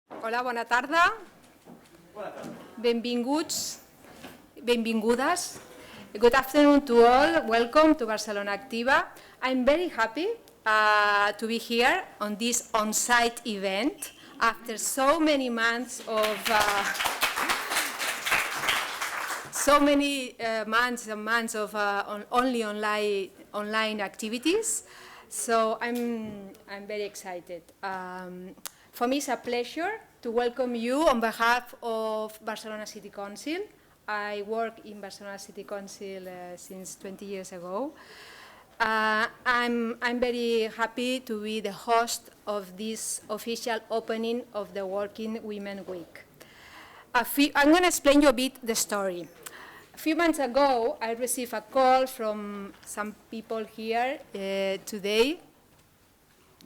Hola, bona tarda. Benvinguts, benvingudes. Good afternoon to all. Welcome to Barcelona Activa. I'm very happy to be here on this on-site event after so many months of only online activities. So I'm very excited. For me, it's a pleasure to welcome you on behalf of Barcelona City Council. I work in Barcelona City Council since 20 years ago. I'm very happy to be the host of this official opening of the Working Women Week. I'm going to explain you a bit the story. A few months ago, I received a call from some people here today.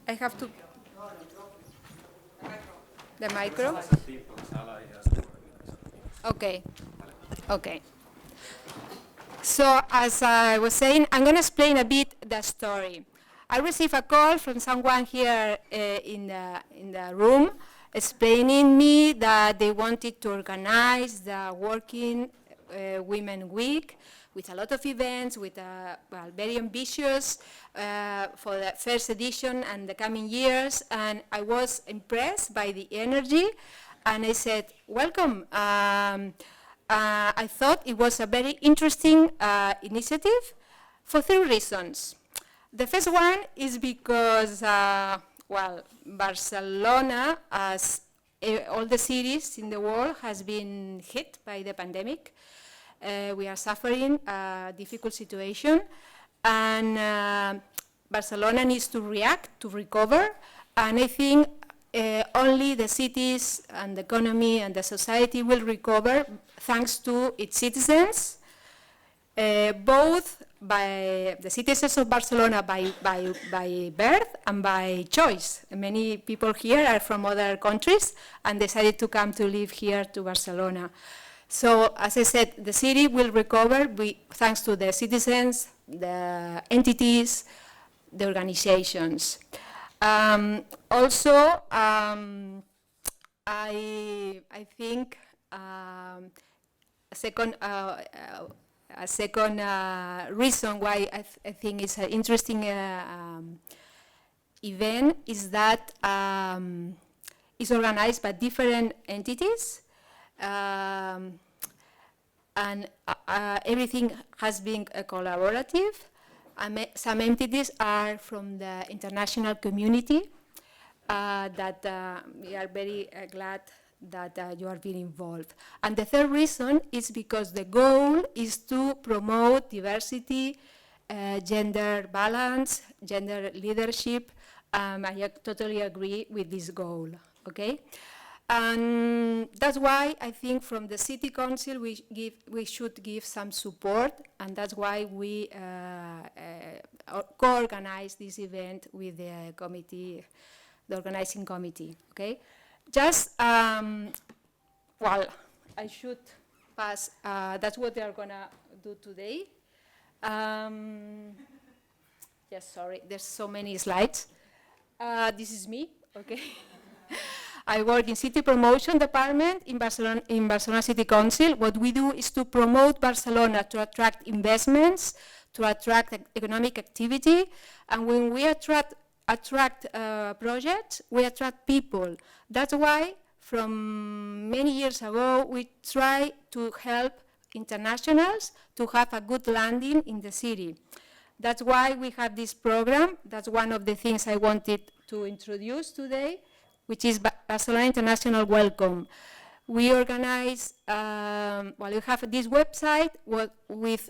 I have to... The micro? Okay. So as I was saying, I'm going to explain a bit the story. I received a call from someone here in the room explaining me that they wanted to organize the Working Women Week with a lot of events, with very ambitious for the first edition and the coming years. And I was impressed by the energy, and I said, welcome. I thought it was a very interesting initiative for 3 reasons. The first one is because, Barcelona, as all the cities in the world, has been hit by the pandemic. We are suffering a difficult situation, and Barcelona needs to react, to recover, and I think only the cities and the economy and the society will recover thanks to its citizens, both by the citizens of Barcelona by birth and by choice. Many people here are from other countries and decided to come to live here to Barcelona. So, as I said, the city will recover thanks to the citizens, the entities, the organizations. Also, I think a second reason why I think it's an interesting event is that it's organized by different entities. And everything has been collaborative. Some entities are from the international community that we are very glad that you are being involved. And the third reason is because the goal is to promote diversity, gender balance, gender leadership. I totally agree with this goal, okay? And that's why I think from the City Council we should give some support, and that's why we co-organize this event with the committee, the organizing committee, okay? Just, I should pass, that's what they are gonna do today. Yes, sorry, there's so many slides. This is me, okay? I work in City Promotion Department in Barcelona City Council. What we do is to promote Barcelona, to attract investments, to attract economic activity. And when we attract projects, we attract people. That's why from many years ago, we try to help internationals to have a good landing in the city. That's why we have this program. That's one of the things I wanted to introduce today, which is Barcelona International Welcome. We organize, we have this website which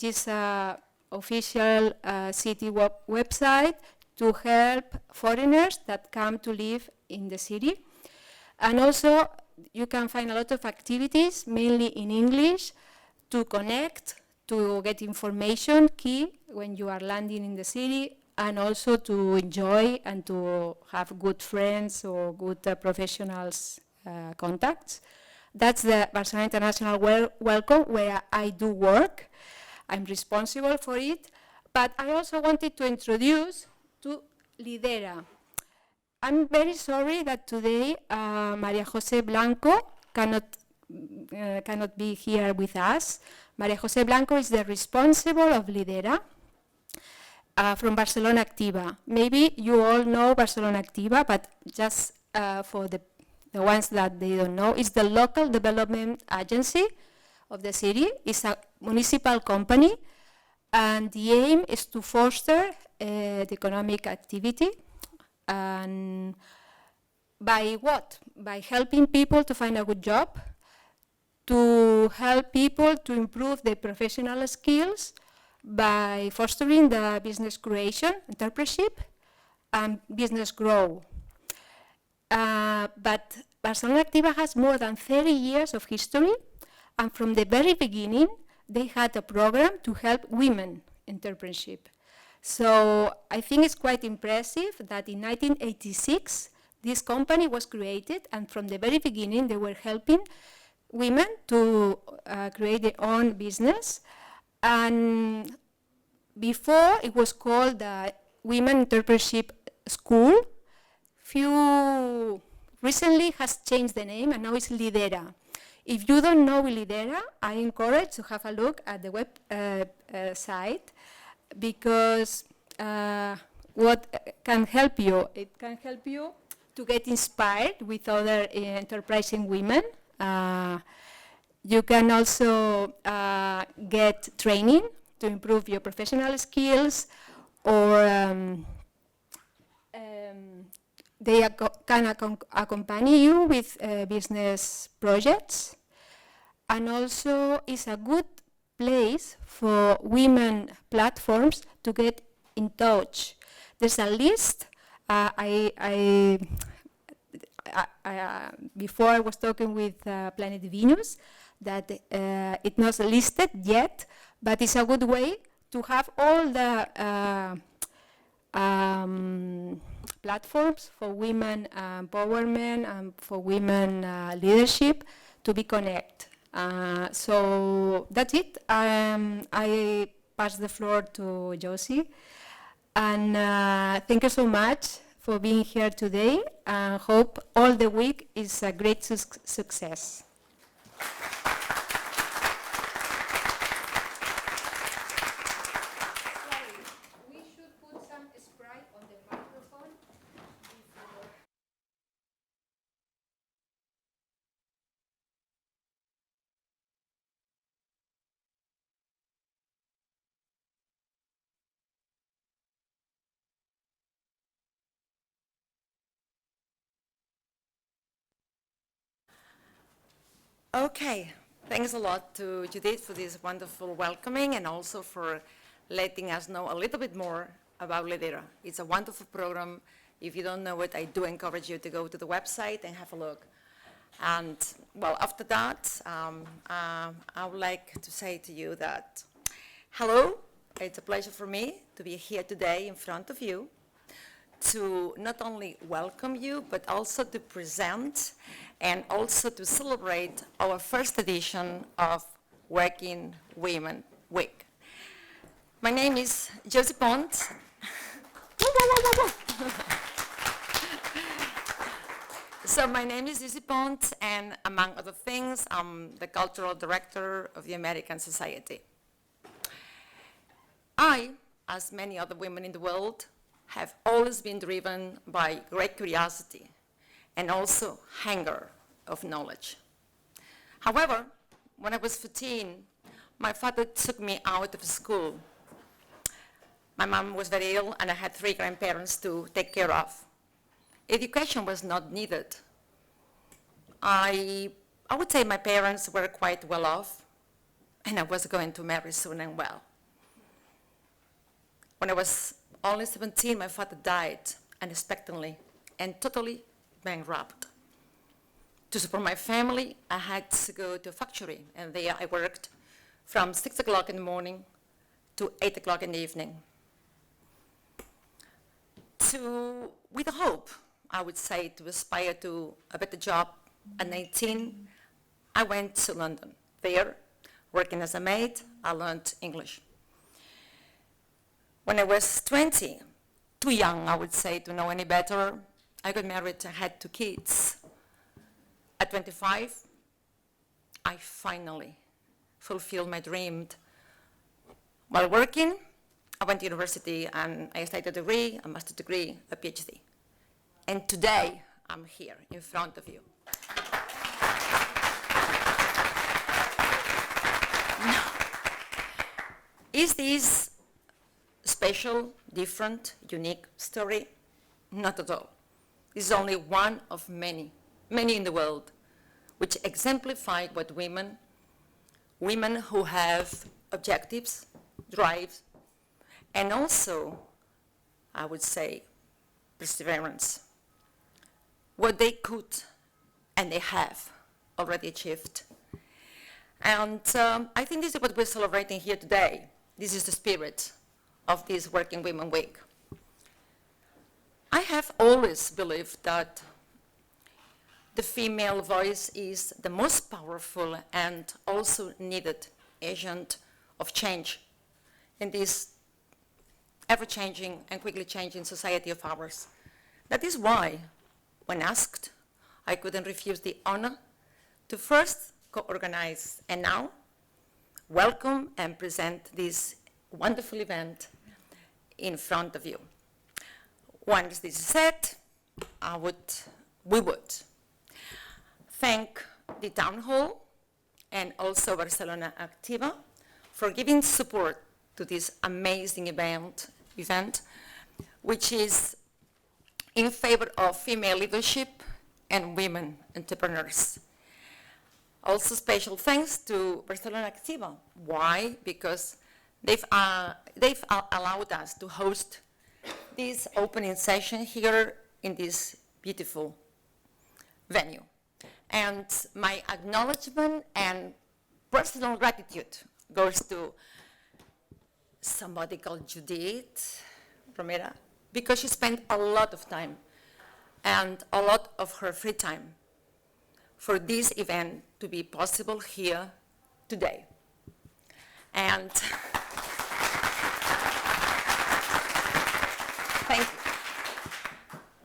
is an official city website to help foreigners that come to live in the city. And also, you can find a lot of activities, mainly in English, to connect, to get information key when you are landing in the city, and also to enjoy and to have good friends or good professionals contacts. That's the Barcelona International Welcome, where I do work. I'm responsible for it. But I also wanted to introduce to Lidera. I'm very sorry that today Maria Jose Blanco cannot be here with us. Maria Jose Blanco is the responsible of Lidera from Barcelona Activa. Maybe you all know Barcelona Activa, but just for the ones that they don't know, it's the local development agency of the city. It's a municipal company, and the aim is to foster the economic activity. And by what? By helping people to find a good job, to help people to improve their professional skills, by fostering the business creation, entrepreneurship, and business growth. But Barcelona Activa has more than 30 years of history, and from the very beginning, they had a program to help women entrepreneurship. So I think it's quite impressive that in 1986, this company was created, and from the very beginning, they were helping women to create their own business. And before, it was called the Women Entrepreneurship School. Recently has changed the name, and now it's Lidera. If you don't know Lidera, I encourage to have a look at the web site, because what can help you? It can help you to get inspired with other enterprising women. You can also get training to improve your professional skills, or they can accompany you with business projects. And also it's a good place for women platforms to get in touch. There's a list. Before I was talking with Planet Venus, that it's not listed yet, but it's a good way to have all the platforms for women empowerment and for women leadership to be connected. So that's it. I pass the floor to Josie. And thank you so much for being here today. And hope all the week is a great success. We should put some Sprite on the microphone before. Okay, thanks a lot to Judith for this wonderful welcoming, and also for letting us know a little bit more about Lidera. It's a wonderful program. If you don't know it, I do encourage you to go to the website and have a look. And well, after that, I would like to say to you that, hello, it's a pleasure for me to be here today in front of you, to not only welcome you, but also to present and also to celebrate our first edition of Working Women Week. My name is Josie Pont. So my name is Josie Pont, and among other things, I'm the cultural director of the American Society. I, as many other women in the world, have always been driven by great curiosity and also hunger of knowledge. However, when I was 14, my father took me out of school. My mom was very ill, and I had 3 grandparents to take care of. Education was not needed. I would say my parents were quite well off, and I was going to marry soon and well. When I was only 17, my father died unexpectedly and totally bankrupt. To support my family, I had to go to a factory, and there I worked from 6 o'clock in the morning to 8 o'clock in the evening. With the hope, I would say, to aspire to a better job at 19, I went to London. There, working as a maid, I learned English. When I was 20, too young, I would say, to know any better, I got married, I had 2 kids. At 25, I finally fulfilled my dream. While working, I went to university and I studied a degree, a master's degree, a PhD. And today, I'm here in front of you. Is this special, different, unique story? Not at all. This is only one of many, many in the world, which exemplify what women who have objectives, drives, and also, I would say, perseverance, what they could and they have already achieved. And I think this is what we're celebrating here today. This is the spirit of this Working Women Week. I have always believed that the female voice is the most powerful and also needed agent of change in this ever-changing and quickly changing society of ours. That is why, when asked, I couldn't refuse the honor to first co-organize and now welcome and present this wonderful event in front of you. Once this is said, we would thank the Town Hall and also Barcelona Activa for giving support to this amazing event, which is in favor of female leadership and women entrepreneurs. Also special thanks to Barcelona Activa. Why? Because they've allowed us to host this opening session here in this beautiful venue. And my acknowledgement and personal gratitude goes to somebody called Judith Romera, because she spent a lot of time and a lot of her free time for this event to be possible here today. And thank you.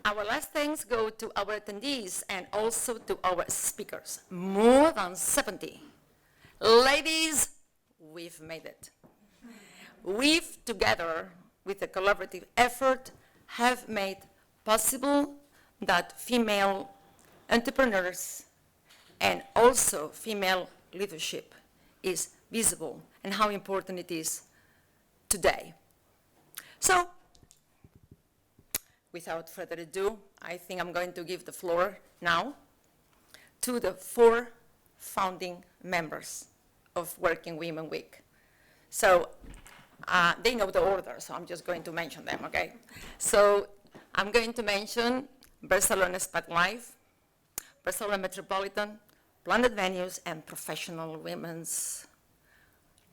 Our last thanks go to our attendees and also to our speakers. More than 70. Ladies, we've made it. We've, together with a collaborative effort, have made possible that female entrepreneurs and also female leadership is visible and how important it is today. So, without further ado, I think I'm going to give the floor now to the 4 founding members of Working Women Week. So, they know the order, so I'm just going to mention them, okay? So, I'm going to mention Barcelona Expat Life, Barcelona Metropolitan, Planned Venues, and Professional Women's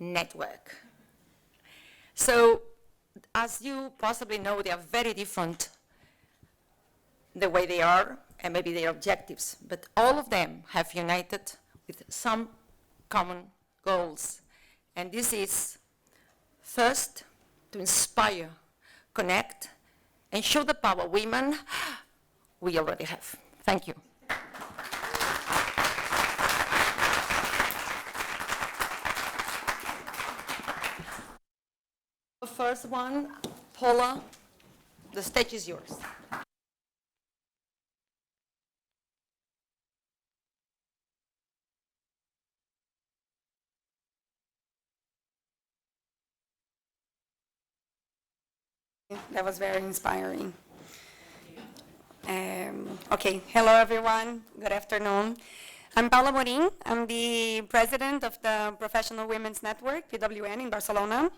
Network. So, as you possibly know, they are very different the way they are and maybe their objectives, but all of them have united with some common goals. And this is, first, to inspire, connect, and show the power women we already have. Thank you. The first one, Paula, the stage is yours. That was very inspiring. Okay, hello everyone, good afternoon. I'm Paula Morin, I'm the president of the Professional Women's Network, PWN, in Barcelona.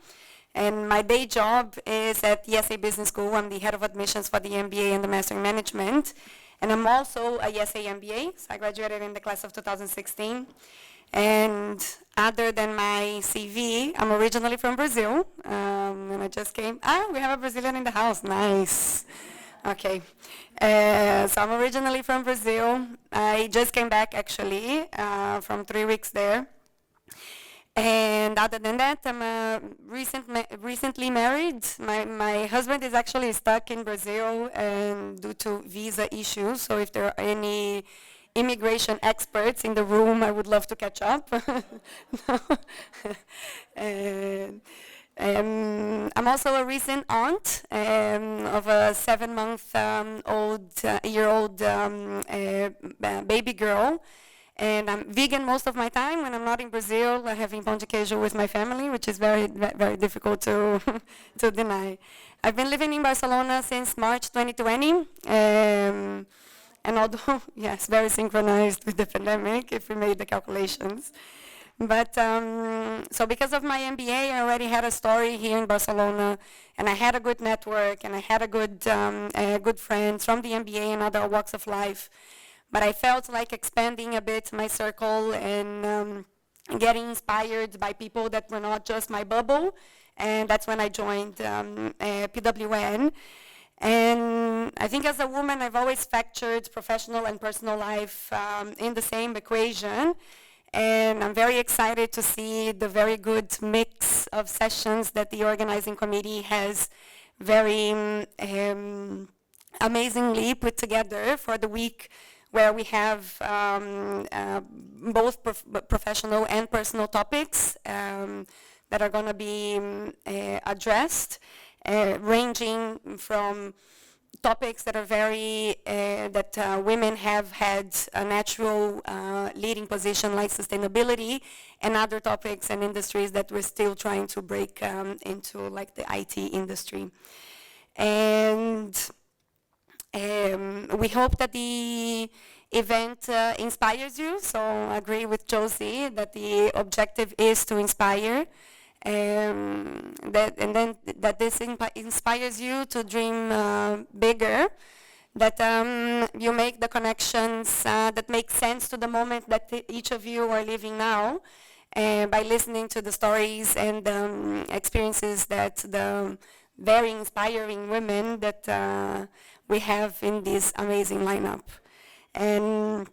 And my day job is at ESA Business School. I'm the head of admissions for the MBA and the Master in Management. And I'm also a ESA MBA, so I graduated in the class of 2016. And other than my CV, I'm originally from Brazil, and I just came. We have a Brazilian in the house, nice. Okay, so I'm originally from Brazil. I just came back actually from 3 weeks there. And other than that, I'm recently married. My husband is actually stuck in Brazil and due to visa issues. So if there are any immigration experts in the room, I would love to catch up. And, I'm also a recent aunt of a 7-month-old baby girl. And I'm vegan most of my time. When I'm not in Brazil, I'm having pão de queijo with my family, which is very, very difficult to, to deny. I've been living in Barcelona since March 2020. And although, yes, very synchronized with the pandemic, if we made the calculations. But, so because of my MBA, I already had a story here in Barcelona, and I had a good network, and I had a good friends from the MBA and other walks of life. But I felt like expanding a bit my circle and getting inspired by people that were not just my bubble, and that's when I joined PWN. And I think as a woman, I've always factored professional and personal life in the same equation. And I'm very excited to see the very good mix of sessions that the organizing committee has very amazingly put together for the week, where we have both professional and personal topics that are going to be addressed, ranging from topics that are very, that women have had a natural leading position like sustainability, and other topics and industries that we're still trying to break into, like the IT industry. And we hope that the event inspires you, so I agree with Josie that the objective is to inspire, that this inspires you to dream bigger, that you make the connections that make sense to the moment that each of you are living now, by listening to the stories and experiences that the very inspiring women that we have in this amazing lineup. And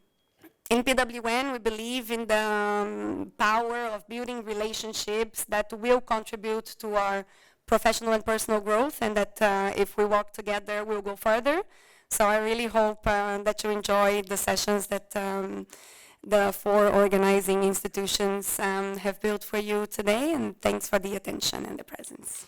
in PWN, we believe in the power of building relationships that will contribute to our professional and personal growth, and that if we work together, we'll go further. So I really hope that you enjoy the sessions that the 4 organizing institutions have built for you today, and thanks for the attention and the presence.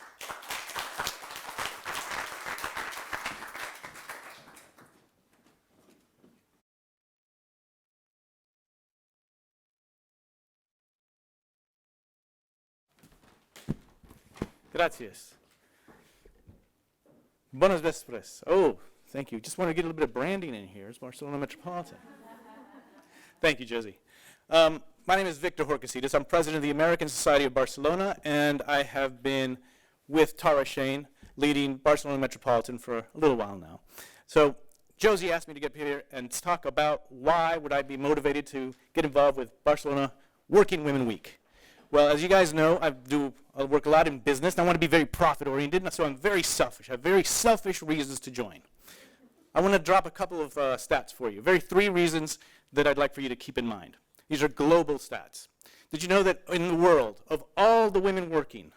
Gracias. Buenos vespres. Oh, thank you. Just want to get a little bit of branding in here. It's Barcelona Metropolitan. Thank you, Josie. My name is Victor Horcasidis. I'm president of the American Society of Barcelona, and I have been with Tara Shane leading Barcelona Metropolitan for a little while now. So Josie asked me to get here and talk about why would I be motivated to get involved with Barcelona Working Women Week. Well, as you guys know, I work a lot in business, and I want to be very profit-oriented, so I'm very selfish. I have very selfish reasons to join. I want to drop a couple of stats for you. 3 reasons that I'd like for you to keep in mind. These are global stats. Did you know that in the world, of all the women working,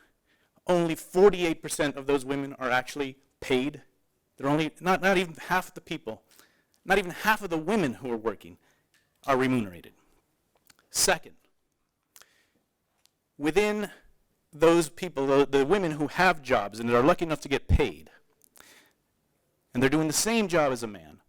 only 48% of those women are actually paid? They're only, not even half of the people, not even half of the women who are working are remunerated. Second, within those people, the women who have jobs and are lucky enough to get paid, and they're doing the same job as a man,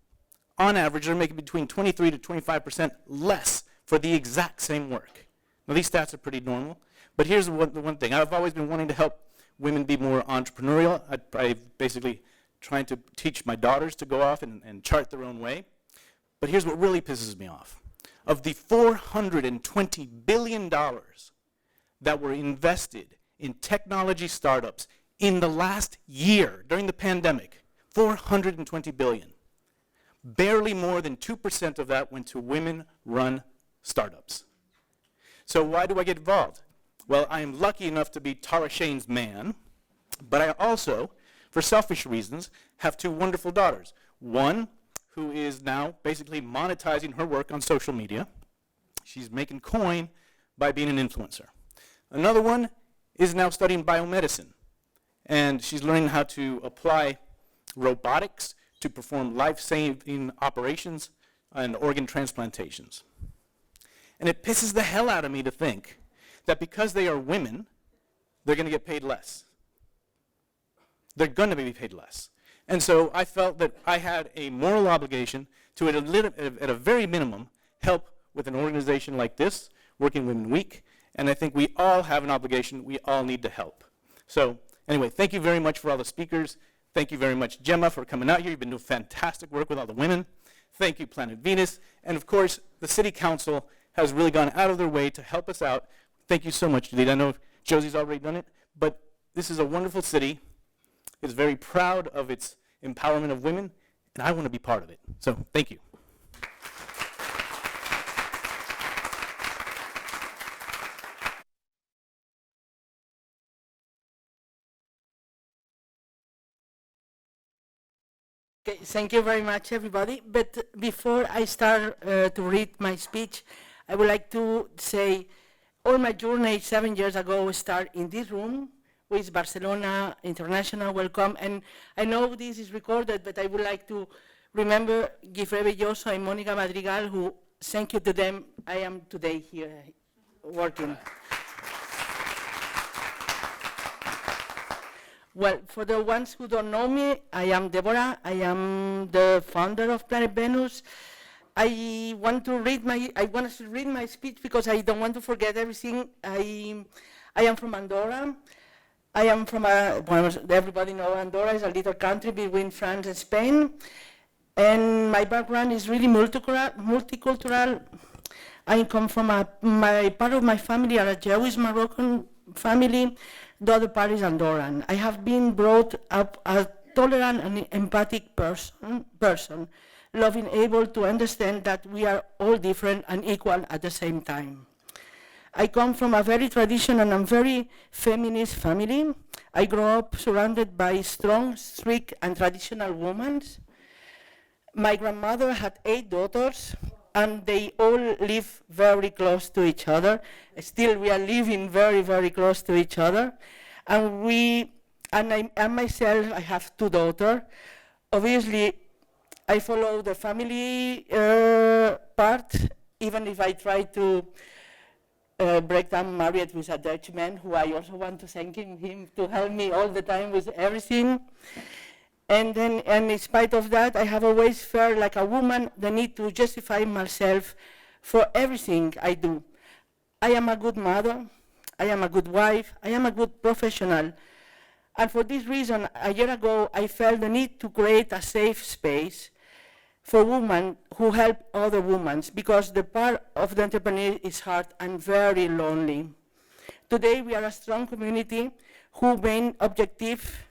on average, they're making between 23 to 25% less for the exact same work. Now, these stats are pretty normal, but here's the one thing. I've always been wanting to help women be more entrepreneurial. I'm basically trying to teach my daughters to go off and chart their own way. But here's what really pisses me off. Of the $420 billion that were invested in technology startups in the last year during the pandemic, $420 billion. Barely more than 2% of that went to women-run startups. So why do I get involved? Well, I am lucky enough to be Tara Shane's man, but I also, for selfish reasons, have 2 wonderful daughters. One who is now basically monetizing her work on social media. She's making coin by being an influencer. Another one is now studying biomedicine, and she's learning how to apply robotics to perform life-saving operations and organ transplantations. And it pisses the hell out of me to think that because they are women, they're going to get paid less. They're going to be paid less. And so I felt that I had a moral obligation to, at a very minimum, help with an organization like this, Working Women Week, and I think we all have an obligation. We all need to help. So anyway, thank you very much for all the speakers. Thank you very much, Gemma, for coming out here. You've been doing fantastic work with all the women. Thank you, Planet Venus. And of course, the City Council has really gone out of their way to help us out. Thank you so much, Judith. I know Josie's already done it, but this is a wonderful city. It's very proud of its empowerment of women, and I want to be part of it. So thank you. Okay, thank you very much, everybody. But before I start to read my speech, I would like to say all my journey 7 years ago started in this room with Barcelona International Welcome. And I know this is recorded, but I would like to remember Guifré Belloso and Mónica Madrigal, who, thank you to them, I am today here working. Well, for the ones who don't know me, I am Deborah. I am the founder of Planet Venus. I want to read my speech because I don't want to forget everything. I am from Andorra. I am from everybody knows Andorra is a little country between France and Spain. And my background is really multicultural. I come from part of my family are a Jewish Moroccan family. The other part is Andorran. I have been brought up a tolerant and empathic person, loving, able to understand that we are all different and equal at the same time. I come from a very traditional and very feminist family. I grew up surrounded by strong, strict, and traditional women. My grandmother had 8 daughters, and they all live very close to each other. Still, we are living very, very close to each other. And I myself, I have 2 daughters. Obviously, I follow the family part, even if I try to break down married with a Dutchman, who I also want to thank him to help me all the time with everything. And in spite of that, I have always felt like a woman the need to justify myself for everything I do. I am a good mother, I am a good wife, I am a good professional. And for this reason, a year ago, I felt the need to create a safe space for women who help other women, because the part of the entrepreneur is hard and very lonely. Today, we are a strong community whose main objective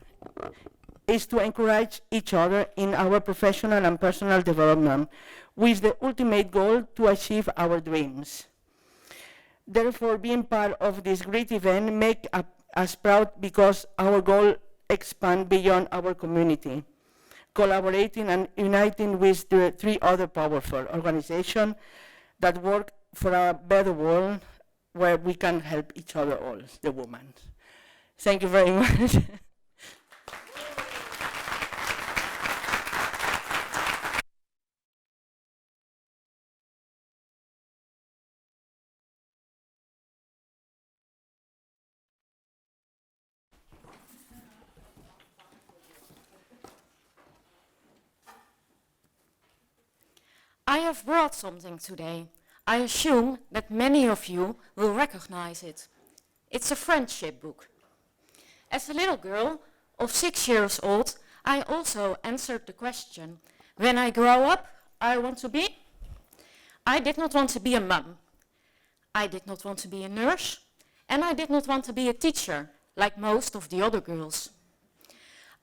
is to encourage each other in our professional and personal development, with the ultimate goal to achieve our dreams. Therefore, being part of this great event makes us proud because our goal expands beyond our community, collaborating and uniting with the 3 other powerful organizations that work for a better world where we can help each other all, the women. Thank you very much. I have brought something today. I assume that many of you will recognize it. It's a friendship book. As a little girl of 6 years old, I also answered the question, when I grow up, I want to be? I did not want to be a mum. I did not want to be a nurse. And I did not want to be a teacher, like most of the other girls.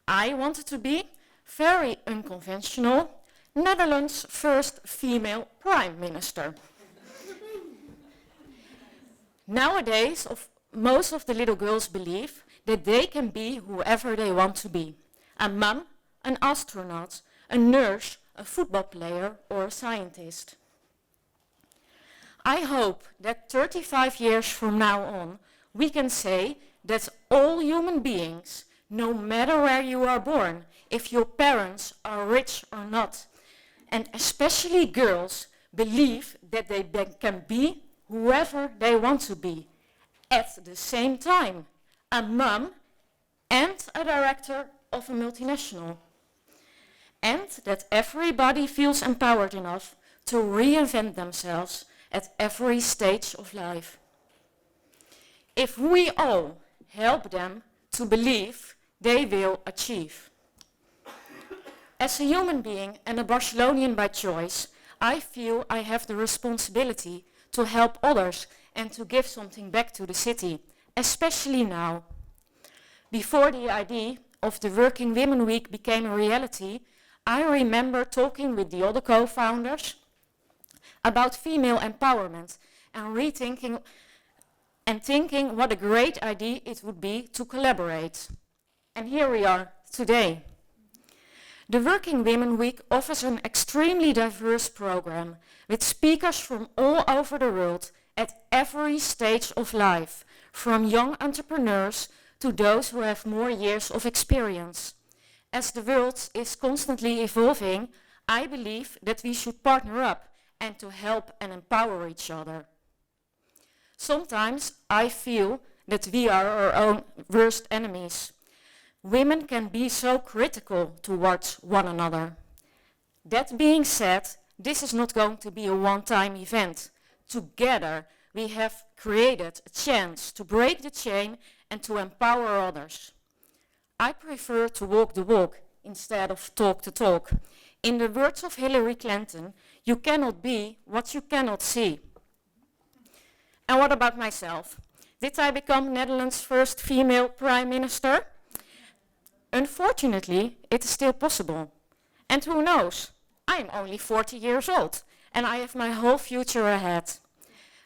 I wanted to be very unconventional, Netherlands' first female prime minister. Nowadays, most of the little girls believe that they can be whoever they want to be. A mum, an astronaut, a nurse, a football player, or a scientist. I hope that 35 years from now on, we can say that all human beings, no matter where you are born, if your parents are rich or not, and especially girls, believe that they can be whoever they want to be at the same time, a mom and a director of a multinational. And that everybody feels empowered enough to reinvent themselves at every stage of life. If we all help them to believe, they will achieve. As a human being and a Barcelonian by choice, I feel I have the responsibility to help others and to give something back to the city, especially now. Before the idea of the Working Women Week became a reality, I remember talking with the other co-founders about female empowerment and thinking what a great idea it would be to collaborate. And here we are today. The Working Women Week offers an extremely diverse program with speakers from all over the world at every stage of life, from young entrepreneurs to those who have more years of experience. As the world is constantly evolving, I believe that we should partner up and to help and empower each other. Sometimes I feel that we are our own worst enemies. Women can be so critical towards one another. That being said, this is not going to be a one-time event. Together, we have created a chance to break the chain and to empower others. I prefer to walk the walk instead of talk the talk. In the words of Hillary Clinton, you cannot be what you cannot see. And what about myself? Did I become Netherlands' first female prime minister? Unfortunately, it is still possible. And who knows? I am only 40 years old and I have my whole future ahead.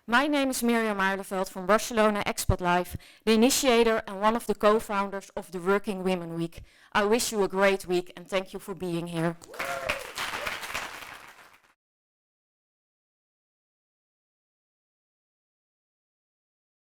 My name is Mirjam Aarleveld from Barcelona Expat Life, the initiator and one of the co-founders of the Working Women Week. I wish you a great week and thank you for being here.